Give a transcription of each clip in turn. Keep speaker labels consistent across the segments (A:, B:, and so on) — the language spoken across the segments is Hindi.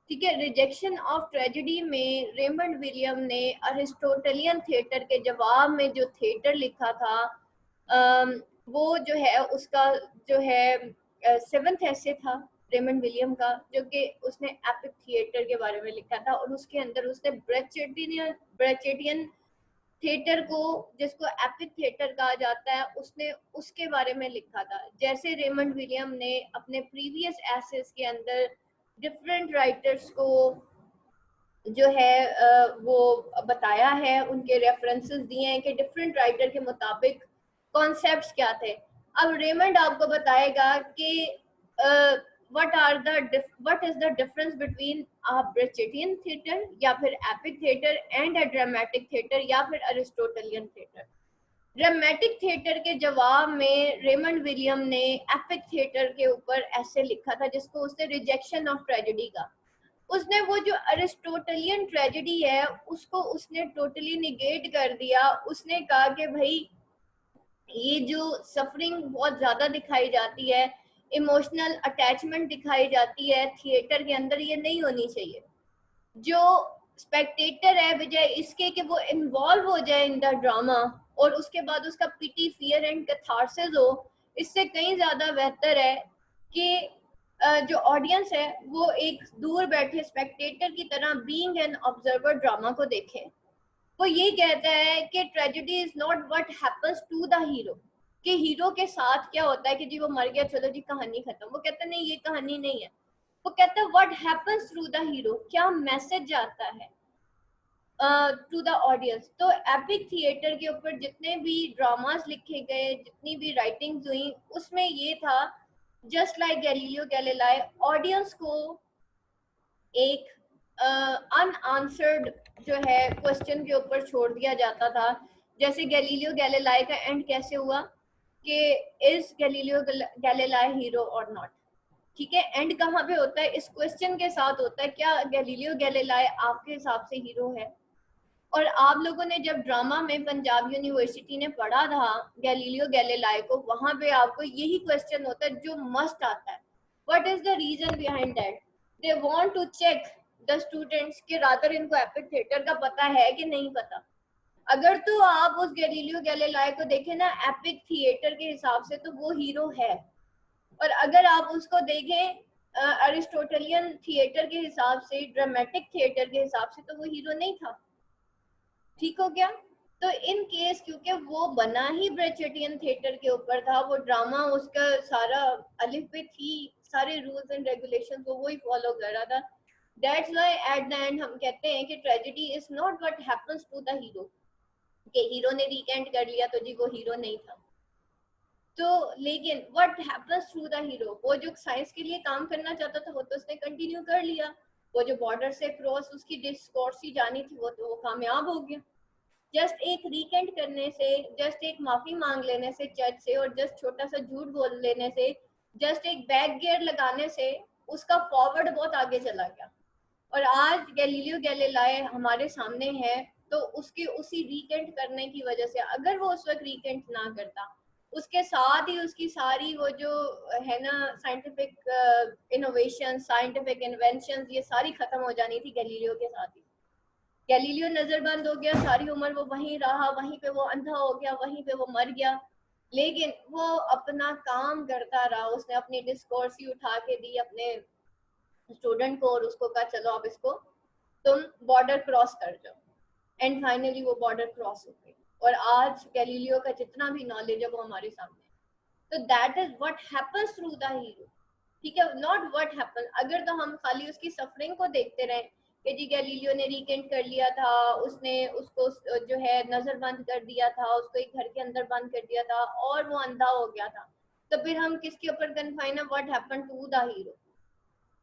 A: ठीक है। रिजेक्शन ऑफ ट्रेजेडी में रेमंड विलियम ने अरिस्टोटेलियन थिएटर के जवाब में जो थिएटर लिखा था, वो जो है उसका जो है सेवंथ ऐसे था रेमंड विलियम का, जो कि उसने एपिक थिएटर के बारे में लिखा था, और उसके अंदर उसने ब्रेचेटियन थिएटर को, जिसको एपिक थिएटर कहा जाता है, उसने उसके बारे में लिखा था। जैसे रेमंड विलियम ने अपने प्रीवियस एसेस के अंदर डिफरेंट राइटर्स को जो है वो बताया है, उनके रेफरेंसेस दिए हैं कि डिफरेंट राइटर के मुताबिक कॉन्सेप्ट्स क्या थे। अब रेमंड आपको बताएगा कि what is the difference between a Brechtian theatre या फिर epic theatre and a dramatic theatre या फिर अरिस्टोटेलियन थिएटर। ड्रामेटिक थिएटर के जवाब में रेमंड विलियम ने एपिक थिएटर के ऊपर ऐसे लिखा था, जिसको उसने रिजेक्शन ऑफ ट्रेजेडी का, उसने वो जो अरिस्टोटेलियन ट्रेजेडी है उसको उसने टोटली निगेट कर दिया। उसने कहा कि भाई ये जो सफरिंग बहुत ज्यादा दिखाई जाती है, इमोशनल अटैचमेंट दिखाई जाती है थिएटर के अंदर, ये नहीं होनी चाहिए। जो स्पेक्टेटर है, बजाय इसके कि वो इन्वॉल्व हो जाए इन द ड्रामा और उसके बाद उसका पिटी, फियर एंड कैथारसिस हो, इससे कहीं ज्यादा बेहतर है कि जो ऑडियंस है वो एक दूर बैठे स्पेक्टेटर की तरह बीइंग एन ऑब्जर्वर ड्रामा को देखे। वो ये कहता है कि tragedy is not what happens to the hero, कि हीरो के साथ क्या होता है कि जी वो मर गया, चलो जी कहानी खत्म। वो कहता नहीं, ये कहानी नहीं है। वो कहता है what happens through the hero, क्या मैसेज जाता है टू द ऑडियंस। तो एपिक थिएटर के ऊपर जितने भी ड्रामास लिखे गए, जितनी भी राइटिंग्स हुई, उसमें ये था, जस्ट लाइक गैलीलियो गैलीलाई, ऑडियंस को एक अनआंसर्ड जो है क्वेश्चन के ऊपर छोड़ दिया जाता था। जैसे गैलीलियो गैलीलाई का एंड कैसे हुआ कि इज गैलीलियो गैलीलाई हीरो और नॉट। ठीक है, एंड कहाँ पे होता है, इस क्वेश्चन के साथ होता है, क्या गैलीलियो गैलीलाई आपके हिसाब से हीरो है। और आप लोगों ने जब ड्रामा में पंजाब यूनिवर्सिटी ने पढ़ा था गैलीलियो गैलीलाई को, वहां पे आपको यही क्वेश्चन होता है जो मस्ट आता है, what is the reason behind that. They want to check the students के रादर इनको एपिक थिएटर का पता है कि नहीं पता। अगर तो आप उस गैलीलियो गैलीलाई को देखें ना एपिक थिएटर के हिसाब से, तो वो हीरो है। और अगर आप उसको देखें अरिस्टोटेलियन थिएटर के हिसाब से, ड्रामेटिक थिएटर के हिसाब से, तो वो हीरो नहीं था। ठीक हो गया। तो इन केस क्योंकि वो बना ही ब्रेचेटियन थिएटर के ऊपर था, वो ड्रामा उसका सारा अलिफ पे थी, सारे रूल्स एंड रेगुलेशन वो वही फॉलो कर रहा था। That's why at the end हम कहते हैं कि tragedy is not what happens to the hero, कि हीरो ने रीकेंट कर लिया तो जी वो हीरो नहीं था। तो लेकिन what happens through the hero, वो जो साइंस के लिए काम करना चाहता था वो तो उसने कंटिन्यू कर लिया, वो जो बॉर्डर से क्रॉस उसकी डिस्कोर्स ही जानी थी वो तो वो कामयाब हो गया। जस्ट एक रीकेंट करने से, जस्ट एक माफी मांग लेने से चर्च से, और जस्ट छोटा सा झूठ बोल लेने से, जस्ट एक बैक गियर लगाने से उसका फॉरवर्ड बहुत आगे चला गया। और आज गैलीलियो गैलीलाई हमारे सामने है, तो उसके उसी रीकेंट करने की वजह से, अगर वो उस वक्त रीकेंट ना करता, उसके साथ ही उसकी सारी वो जो है ना साइंटिफिक इनोवेशन, साइंटिफिक इन्वेंशन, ये सारी खत्म हो जानी थी गैलीलियो के साथ ही। गैलीलियो नजरबंद हो गया, सारी उम्र वो वहीं रहा, वहीं पे वो अंधा हो गया, वहीं पे वो मर गया, लेकिन वो अपना काम करता रहा। उसने अपनी डिस्कोर्स ही उठा के दी अपने स्टूडेंट को, और उसको कहा चलो अब इसको तुम बॉर्डर क्रॉस कर जाओ। एंड फाइनली वो बॉर्डर क्रॉस हो गई, और आज गैलीलियो का जितना भी नॉलेज है वो हमारे सामने है। तो that is what happens through the hero. ठीक है, नॉट व्हाट हैपन। अगर तो हम खाली उसकी सफरिंग को देखते रहे कि जी गैलीलियो ने रीकेंट कर लिया था, उसने उसको जो है नजर बंद कर दिया था, उसको एक घर के अंदर बंद कर दिया था और वो अंधा हो गया था, तो फिर हम किसके ऊपर कन्फाइन है, what happen to the hero.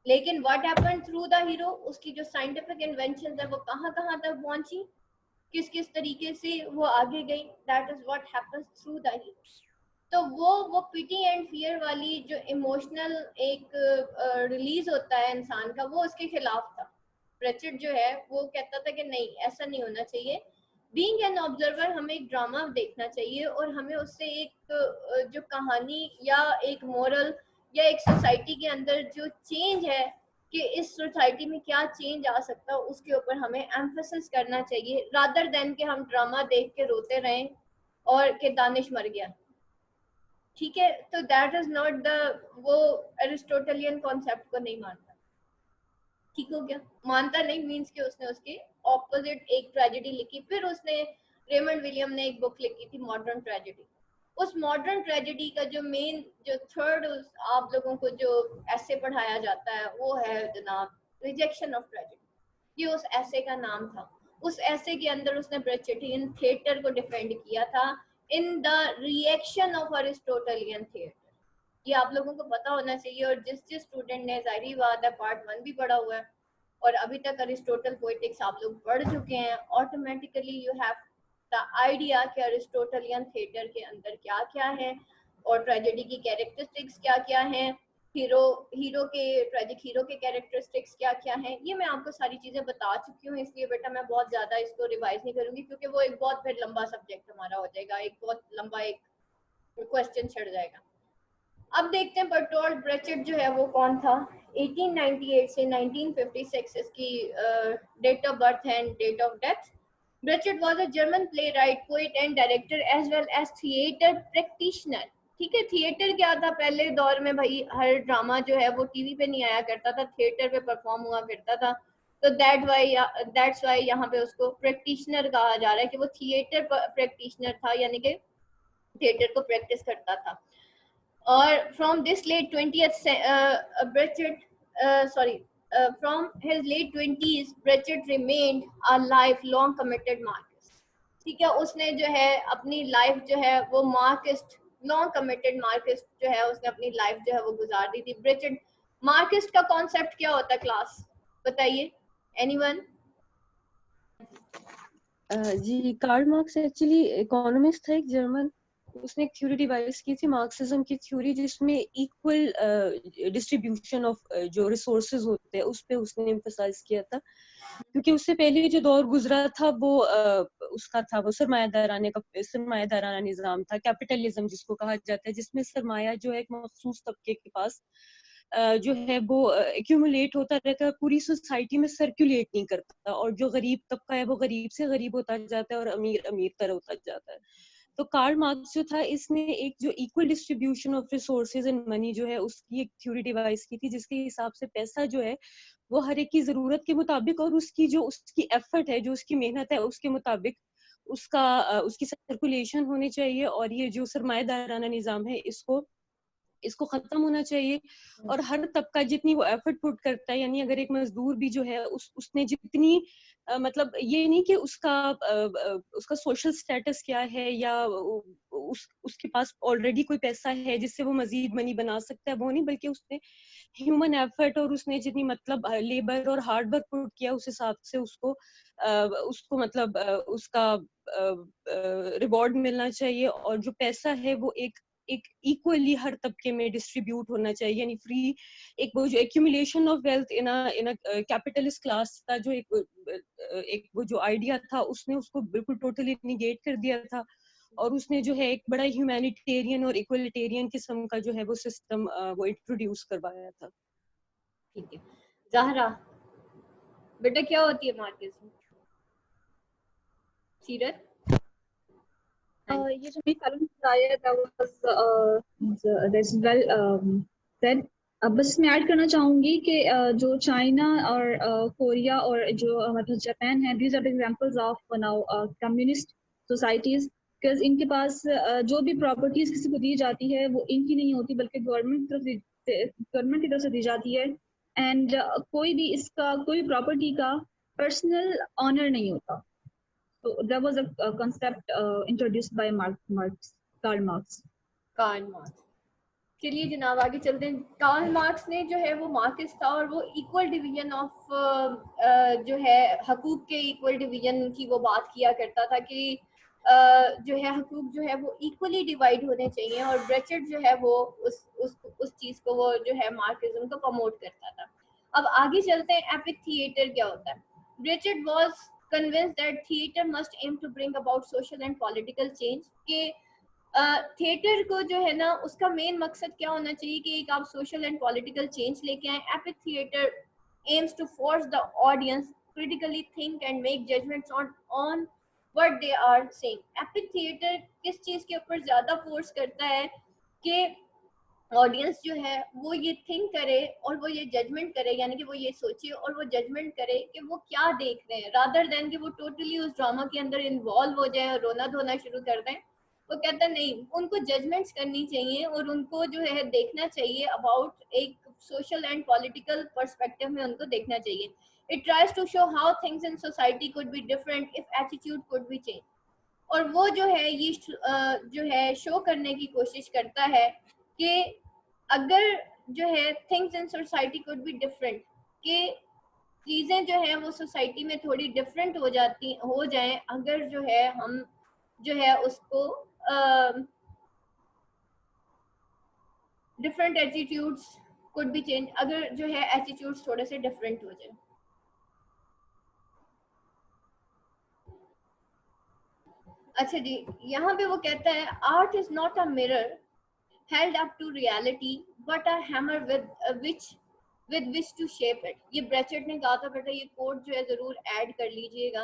A: लेकिन what happen through the hero, उसकी जो साइंटिफिक इन्वेंशन है वो कहाँ कहाँ तक पहुंची, किस किस तरीके से वो आगे गई, that is what happens through the hero. तो वो पिटी एंड फियर वाली जो इमोशनल एक रिलीज होता है इंसान का, वो उसके खिलाफ था। प्रेचेट जो है वो कहता था कि नहीं, ऐसा नहीं होना चाहिए। बीइंग एन ऑब्जर्वर हमें एक ड्रामा देखना चाहिए, और हमें उससे एक जो कहानी या एक मोरल या एक सोसाइटी के अंदर जो चेंज है कि इस सोसाइटी में क्या चेंज आ सकता है, उसके ऊपर हमें एम्फेसिस करना चाहिए, रादर देन कि हम ड्रामा देख के रोते रहें और कि दानिश मर गया। ठीक है, तो दैट इज नॉट द, वो एरिस्टोटेलियन कॉन्सेप्ट को नहीं मानता। ठीक हो गया, मानता नहीं मीन्स कि उसने उसके ऑपोजिट एक ट्रेजेडी लिखी। फिर उसने, रेमंड विलियम ने एक बुक लिखी थी मॉडर्न ट्रेजेडी। उस मॉडर्न ट्रेजेडी का जो मेन, जो थर्ड आप लोगों को जो ऐसे पढ़ाया जाता है वो है जनाब रिजेक्शन ऑफ ट्रेजेडी। ये उस ऐसे का नाम था। उस ऐसे के अंदर उसने ब्रेचेटियन थिएटर को डिफेंड किया था in the reaction of Aristotelian theatre. ये आप लोगों को पता होना चाहिए। और जिस जिस स्टूडेंट ने, जाहिर बात है, पार्ट 1 भी पढ़ा हुआ है और अभी तक अरिस्टोटल पोएटिक्स आप लोग पढ़ चुके हैं, automatically you have the idea कि अरिस्टोटलियन थिएटर के अंदर क्या क्या है और ट्रेजेडी की कैरेक्टरिस्टिक्स क्या क्या हैं, हीरो के, ट्रेजिक हीरो के कैरेक्टरिस्टिक्स क्या क्या हैं। ये मैं आपको सारी चीजें बता चुकी हूँ, इसलिए बेटा मैं बहुत ज्यादा इसको रिवाइज नहीं करूंगी क्योंकि वो एक बहुत फिर लंबा सब्जेक्ट हमारा हो जाएगा, एक बहुत लंबा एक क्वेश्चन चढ़ जाएगा। अब देखते हैं बर्टोल्ट ब्रेचेट जो है वो कौन था। 1898 से 1956 इसकी date of birth and date of death. Brecht was a German playwright, poet and director as well as theatre practitioner. ठीक है, थिएटर क्या था पहले दौर में भाई, हर ड्रामा जो है वो टीवी पे नहीं आया करता था, थिएटर पे परफॉर्म हुआ करता था। तो दैट्स वाई यहाँ पे उसको प्रैक्टिशनर कहा जा रहा है कि वो थिएटर प्रैक्टिशनर था, यानी कि थिएटर को प्रैक्टिस करता था। और from this late 20th Brechet, from his late 20s Brechet remained a lifelong committed Marxist। ठीक है, उसने जो है अपनी लाइफ जो है वो मार्क्सिस्ट, लॉन्ग कमिटेड मार्क्सिस्ट जो है उसने अपनी लाइफ जो है वो गुजार दी थी। ब्रेचेट, मार्क्सिस्ट का कॉन्सेप्ट क्या होता है क्लास, बताइए एनीवन?
B: जी, कार्ल मार्क्स एक्चुअली इकोनॉमिस्ट था, एक जर्मन। उसने एक थ्योरी डिवाइस की थी मार्क्सिज्म की थ्योरी, जिसमें इक्वल डिस्ट्रीब्यूशन ऑफ जो रिसोर्सेज होते हैं उस पे उसने एम्फसाइज किया था। क्योंकि उससे पहले जो दौर गुजरा था वो उसका था, वो सरमायादाराना निजाम था, कैपिटलिज्म जिसको कहा जाता है, जिसमें सरमाया जो है एक मखसूस तबके के पास जो है वो एक्यूमुलेट होता रहता है, पूरी सोसाइटी में सर्कुलेट नहीं करता, और जो गरीब तबका है वो गरीब से गरीब होता जाता है और अमीर अमीर तरह होता जाता है। तो कार्ल मार्क्स जो था, इसने एक जो equal distribution of resources and money जो है उसकी एक थ्योरी डिवाइस की थी, जिसके हिसाब से पैसा जो है वो हर एक की जरूरत के मुताबिक और उसकी जो उसकी एफर्ट है, जो उसकी मेहनत है, उसके मुताबिक उसकी सर्कुलेशन होनी चाहिए। और ये जो सरमायादाराना निजाम है इसको खत्म होना चाहिए। और हर तबका जितनी वो एफर्ट पुट करता है, यानी अगर एक मजदूर भी जो है उसने जितनी मतलब ये नहीं कि उसका सोशल स्टेटस क्या है या उसके पास ऑलरेडी कोई पैसा है जिससे वो मजीद मनी बना सकता है, वो नहीं, बल्कि उसने ह्यूमन एफर्ट और उसने जितनी मतलब लेबर और हार्ड वर्क पुट किया उस हिसाब से उसको मतलब उसका रिवॉर्ड मिलना चाहिए। और जो पैसा है वो एक इक्वली हर तबके में डिस्ट्रीब्यूट होना चाहिए, यानी फ्री एक वो जो accumulation of wealth in a capitalist class का जो एक वो जो आइडिया था, उसने उसको बिल्कुल टोटली निगेट कर दिया था। और उसने जो है एक बड़ा ह्यूमैनिटेरियन और इक्वलिटेरियन किस्म का जो है वो सिस्टम वो इंट्रोड्यूस करवाया था।
A: ठीक है, ज़हरा बेटा क्या होती है मार्क्सिज्म? सीरत?
C: ये जो भी कलम बताया that was that's well said। अब बस मैं ऐड करना चाहूंगी कि जो चाइना और कोरिया और जो मतलब जापान है, these are the examples of now communist societies, because इनके पास जो भी प्रॉपर्टीज किसी को दी जाती है वो इनकी नहीं होती बल्कि गवर्नमेंट की तरफ से दी जाती है। एंड कोई भी इसका कोई प्रॉपर्टी का पर्सनल ऑनर नहीं होता। So there was a concept introduced by Karl Marx.
A: Karl Marx. चलिए जनाब आगे चलते हैं। कार्ल मार्क्स ने जो है वो मार्क्सिस्ट था और वो इक्वल डिवीजन ऑफ जो है हकूक के इक्वल डिवीजन की वो बात किया करता था कि जो है हकूक जो है वो इक्वली डिवाइड होने चाहिए। और ब्रेचेट जो है वो उस चीज़ को वो जो है मार्क्सिज्म को प्रमोट करता था। अब आगे चलते हैं, एपिक थिएटर क्या होता है। ब्रेचेट was convinced that theater must aim to bring about social and political change, के थिएटर को जो है ना उसका मेन मकसद क्या होना चाहिए कि एक आप सोशल एंड पॉलिटिकल चेंज लेके आए। Epic theatre aims to force the audience critically think and make judgments on what they are saying. Epic theatre किस चीज के ऊपर ज्यादा फोर्स करता है कि ऑडियंस जो है वो ये थिंक करे और वो ये जजमेंट करे, यानी कि वो ये सोचे और वो जजमेंट करे कि वो क्या देख रहे हैं, रादर देन कि वो टोटली उस ड्रामा के अंदर इन्वॉल्व हो जाए और रोना धोना शुरू कर दें। वो कहता नहीं, उनको जजमेंट्स करनी चाहिए और उनको जो है देखना चाहिए अबाउट एक सोशल एंड पॉलिटिकल पर्सपेक्टिव में उनको देखना चाहिए। It tries to show how things in society could be different if attitude could be change. और वो जो है ये जो है शो करने की कोशिश करता है कि अगर जो है things in society could be different, कि चीजें जो है वो सोसाइटी में थोड़ी डिफरेंट हो जाएं, अगर जो है हम जो है उसको different attitudes could be change, अगर जो है एटीट्यूड्स थोड़े से डिफरेंट हो जाए। अच्छा जी, यहाँ पे वो कहता है art is not a mirror held up to reality but a hammer with which to shape it। ये ब्रेचेट ने कहा था, बेटा ये कोड जो है जरूर ऐड कर लीजिएगा।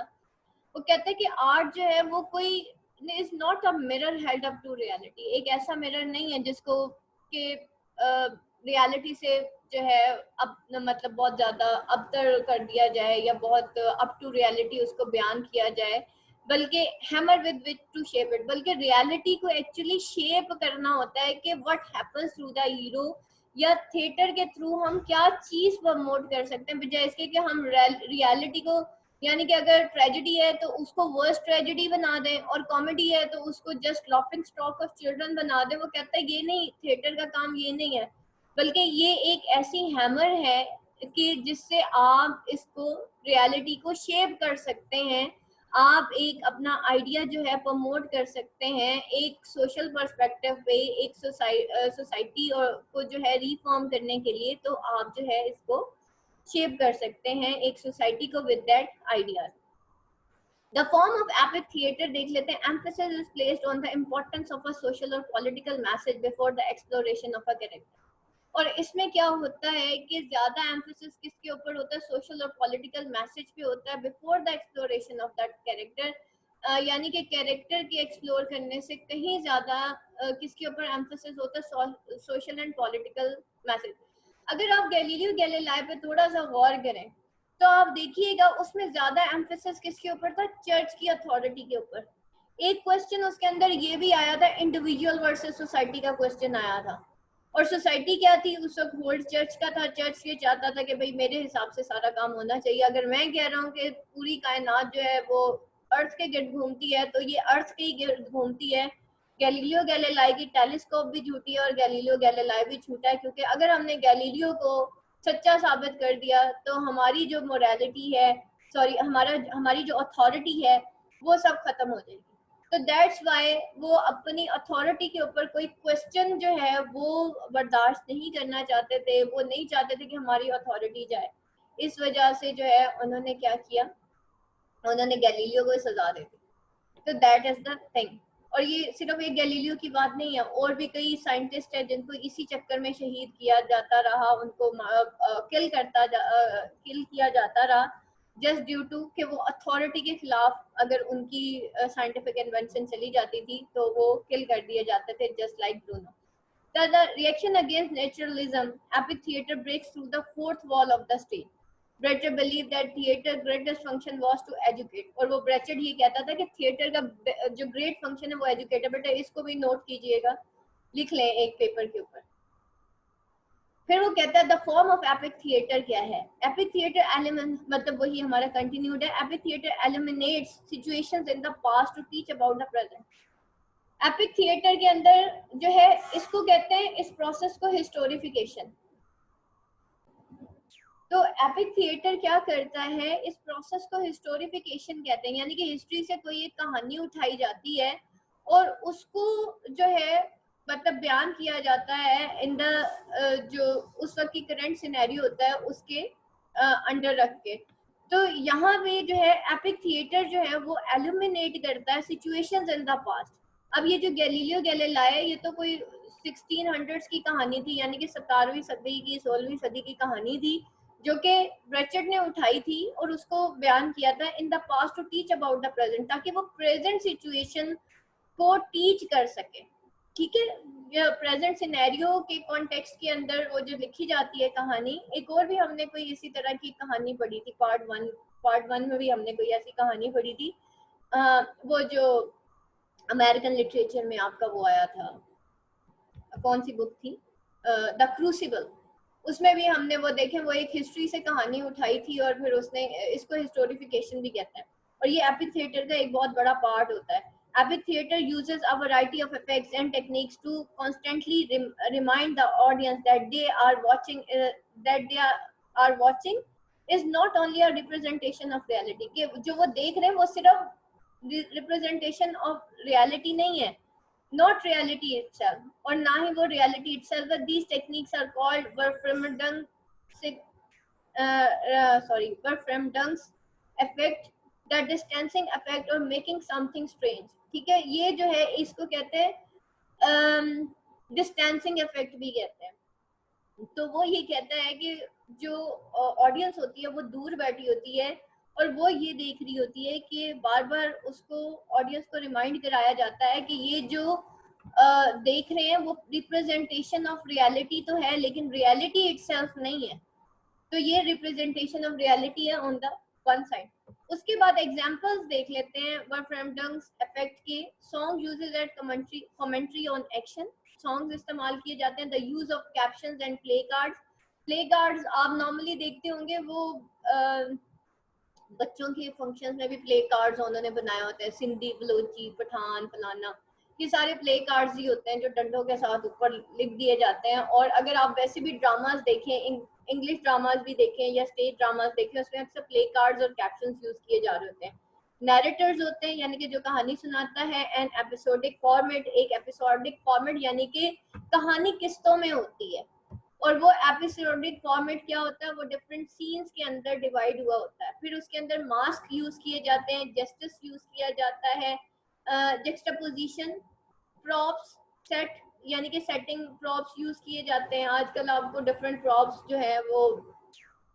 A: वो कहते हैं कि आर्ट जो है वो कोई is not a mirror held up to reality, एक ऐसा मिरर नहीं है जिसको कि रियलिटी से जो है अब मतलब बहुत ज्यादा अबतर कर दिया जाए या बहुत अप टू रियलिटी उसको बयान किया जाए, बल्कि hammer with which to shape it, बल्कि रियलिटी को एक्चुअली शेप करना होता है कि what happens through the hero, या थिएटर के थ्रू हम क्या चीज प्रमोट कर सकते हैं, बजाय इसके कि हम रियलिटी को, यानी कि अगर ट्रेजेडी है तो उसको वर्स्ट ट्रेजेडी बना दें और कॉमेडी है तो उसको just laughing stock of children बना दें। वो कहता है ये नहीं, थिएटर का काम ये नहीं है, बल्कि ये एक ऐसी हैमर है कि जिससे आप इसको रियलिटी को शेप कर सकते हैं, आप एक अपना आइडिया जो है प्रमोट कर सकते हैं, एक सोशल पर्सपेक्टिव पे एक सोसाइटी को जो है रिफॉर्म करने के लिए, तो आप जो है इसको शेप कर सकते हैं एक सोसाइटी को with that idea. The form of epic theatre देख लेते हैं। Emphasis is placed on the importance of a social और political message before the exploration of a character. और इसमें क्या होता है कि ज्यादा एम्फेसिस किसके ऊपर होता है, सोशल और पॉलिटिकल मैसेज पे होता है before the exploration of that character, यानी कि कैरेक्टर की एक्सप्लोर करने से कहीं ज्यादा किसके ऊपर एम्फेसिस होता है, सोशल एंड पॉलिटिकल मैसेज। अगर आप गैलीलियो गैलीलाई पे थोड़ा सा गौर करें तो आप देखिएगा उसमें ज्यादा एम्फेसिस किसके ऊपर था, चर्च की अथॉरिटी के ऊपर। एक क्वेश्चन उसके अंदर ये भी आया था, इंडिविजुअल वर्सेस सोसाइटी का क्वेश्चन आया था, और सोसाइटी क्या थी उस वक्त, होल्ड चर्च का था। चर्च ये चाहता था कि भाई मेरे हिसाब से सारा काम होना चाहिए, अगर मैं कह रहा हूँ कि पूरी कायनात जो है वो अर्थ के गिर्द घूमती है तो ये अर्थ के ही गिर्द घूमती है। गैलीलियो गैलीलाई की टेलीस्कोप भी झूठी है और गैलीलियो गैलीलाई भी झूठा है, क्योंकि अगर हमने गैलीलियो को सच्चा साबित कर दिया तो हमारी जो मोरालिटी है, सॉरी हमारी जो अथॉरिटी है वो सब खत्म हो जाएगी। तो दैट्स वाई वो अपनी अथॉरिटी के ऊपर कोई क्वेश्चन जो है वो बर्दाश्त नहीं करना चाहते थे, वो नहीं चाहते थे कि हमारी अथॉरिटी जाए। इस वजह से जो है उन्होंने क्या किया, उन्होंने गैलीलियो को सजा दे दी। तो दैट इज द थिंग। और ये सिर्फ एक गैलीलियो की बात नहीं है, और भी कई साइंटिस्ट हैं जिनको इसी चक्कर में शहीद किया जाता रहा, उनको किल किया जाता रहा, जस्ट ड्यू टू कि वो अथॉरिटी के खिलाफ अगर उनकी साइंटिफिक इन्वेंशन चली जाती थी तो वो किल कर दिए जाते थे, just like Bruno. The reaction against naturalism, epic theatre breaks through the fourth wall of the stage. ब्रेचर believed that theatre greatest function was to educate, और वो ब्रेचर ये कहता था कि थिएटर का जो ग्रेट फंक्शन है वो एजुकेट है। बेटा इसको भी नोट कीजिएगा, लिख लें एक पेपर के ऊपर। फिर वो कहता है the form of epic theatre क्या है। एपिक थिएटर एलिमेंट मतलब वही हमारा कंटिन्यूड है। Epic theatre eliminates situations in the past to teach about the present. Epic theatre के अंदर जो है इसको कहते हैं, इस प्रोसेस को हिस्टोरिफिकेशन। तो एपिक थिएटर क्या करता है, इस प्रोसेस को हिस्टोरिफिकेशन कहते हैं, यानी कि हिस्ट्री से कोई एक कहानी उठाई जाती है और उसको जो है मतलब बयान किया जाता है इन द जो उस वक्त की करंट सिनेरियो होता है उसके अंडर रख के। तो यहाँ पे जो है एपिक थिएटर जो है वो एल्यूमिनेट करता है सिचुएशंस इन द पास्ट। अब ये जो गैलीलियो गैलीलाई ये तो कोई 1600s की कहानी थी, यानी कि 17वीं सदी की 16वीं सदी की कहानी थी, जो कि ब्रेचेट ने उठाई थी और उसको बयान किया था in the past to teach about the present, ताकि वो प्रेजेंट सिचुएशन को टीच कर सके। ठीक है, प्रेजेंट सिनेरियो के कॉन्टेक्स्ट के अंदर वो जो लिखी जाती है कहानी। एक और भी हमने कोई इसी तरह की कहानी पढ़ी थी, पार्ट वन में भी हमने कोई ऐसी कहानी पढ़ी थी, वो जो अमेरिकन लिटरेचर में आपका वो आया था, कौन सी बुक थी, द क्रूसिबल। उसमें भी हमने वो देखे, वो एक हिस्ट्री से कहानी उठाई थी और फिर उसने इसको हिस्टोरिफिकेशन भी कहते हैं, और ये एपिक थिएटर का एक बहुत बड़ा पार्ट होता है। Epic theater uses a variety of effects and techniques to constantly remind the audience that they are watching is not only a representation of reality, कि जो वो देख रहे हैं वो सिर्फ representation of reality नहीं है, not reality itself, और ना ही वो reality itself, but these techniques are called Wolfram's effect, the distancing effect or making something strange। ठीक है, ये जो है इसको कहते हैं डिस्टेंसिंग इफेक्ट भी कहते हैं। तो वो ये कहता है कि जो ऑडियंस होती है वो दूर बैठी होती है और वो ये देख रही होती है कि बार बार उसको ऑडियंस को रिमाइंड कराया जाता है कि ये जो देख रहे हैं वो रिप्रेजेंटेशन ऑफ रियलिटी तो है, लेकिन रियलिटी इटसेल्फ नहीं है। तो ये रिप्रेजेंटेशन ऑफ रियलिटी है ऑन द वन साइड। उसके बाद एग्जांपल्स देख लेते हैं वॉल्फ्राम इफेक्ट के। Song uses at commentary on action, songs इस्तेमाल किए जाते हैं। The use of captions and play cards आप नॉर्मली देखते होंगे, वो बच्चों के फंक्शंस में भी प्ले कार्ड्स उन्होंने बनाया होता है, सिंधी बलोची पठान फलाना, ये सारे प्ले कार्ड्स ही होते हैं जो डंडों के साथ ऊपर लिख दिए जाते हैं। और अगर आप वैसे भी ड्रामास देखें, इंग्लिश ड्रामास भी देखें या स्टेज ड्रामास देखें, उसमें अक्सर प्ले कार्ड्स और कैप्शंस यूज किए जा रहे होते हैं। नैरेटर्स होते हैं यानी कि जो कहानी सुनाता है। एंड एपिसोडिक फॉर्मेट, एक एपिसोडिक फॉर्मेट यानी कि कहानी किस्तों में होती है, और वो एपिसोडिक फॉर्मेट क्या होता है, वो डिफरेंट सीन्स के अंदर डिवाइड हुआ होता है। फिर उसके अंदर मास्क यूज किए जाते हैं, जेस्टस यूज किया जाता है, जुक्सटापोजिशन, प्रॉप्स, सेट यानी कि सेटिंग प्रॉप्स यूज किए जाते हैं। आजकल आपको डिफरेंट प्रॉप्स जो है वो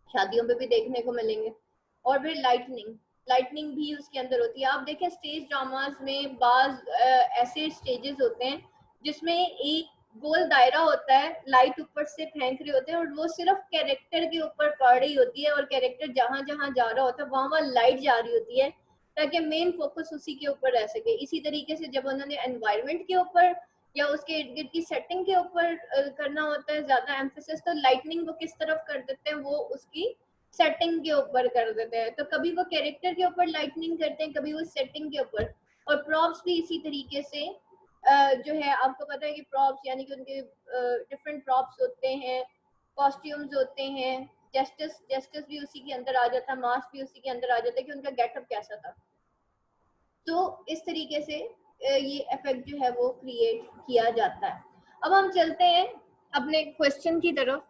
A: शादियों पे भी देखने को मिलेंगे। और फिर लाइटनिंग भी उसके अंदर होती है। आप देखें स्टेज ड्रामास में बाज ऐसे स्टेजेस होते हैं जिसमें एक गोल दायरा होता है, लाइट ऊपर से फेंक रहे होते हैं और वो सिर्फ कैरेक्टर के ऊपर पड़ रही होती है, और कैरेक्टर जहां जहां जा रहा होता है वहां लाइट जा रही होती है ताकि मेन फोकस उसी के ऊपर रह सके। इसी तरीके से जब उन्होंने एनवायरनमेंट के ऊपर या उसके इर्द गिर्द की सेटिंग के ऊपर करना होता है ज्यादा एम्फेसिस, तो लाइटनिंग वो किस तरफ कर देते हैं, वो उसकी सेटिंग के ऊपर कर देते हैं। तो कभी वो कैरेक्टर के ऊपर लाइटनिंग करते हैं, कभी वो सेटिंग के ऊपर। और प्रॉप्स भी इसी तरीके से जो है, आपको पता है कि प्रॉप्स यानी कि उनके डिफरेंट प्रॉप्स होते हैं, कॉस्ट्यूम्स होते हैं, जेस्टस भी उसी के अंदर आ जाता है, मास्क भी उसी के अंदर आ जाता है कि उनका गेटअप कैसा था। तो इस तरीके से ये इफेक्ट जो है वो क्रिएट किया जाता है। अब हम चलते हैं अपने क्वेश्चन की तरफ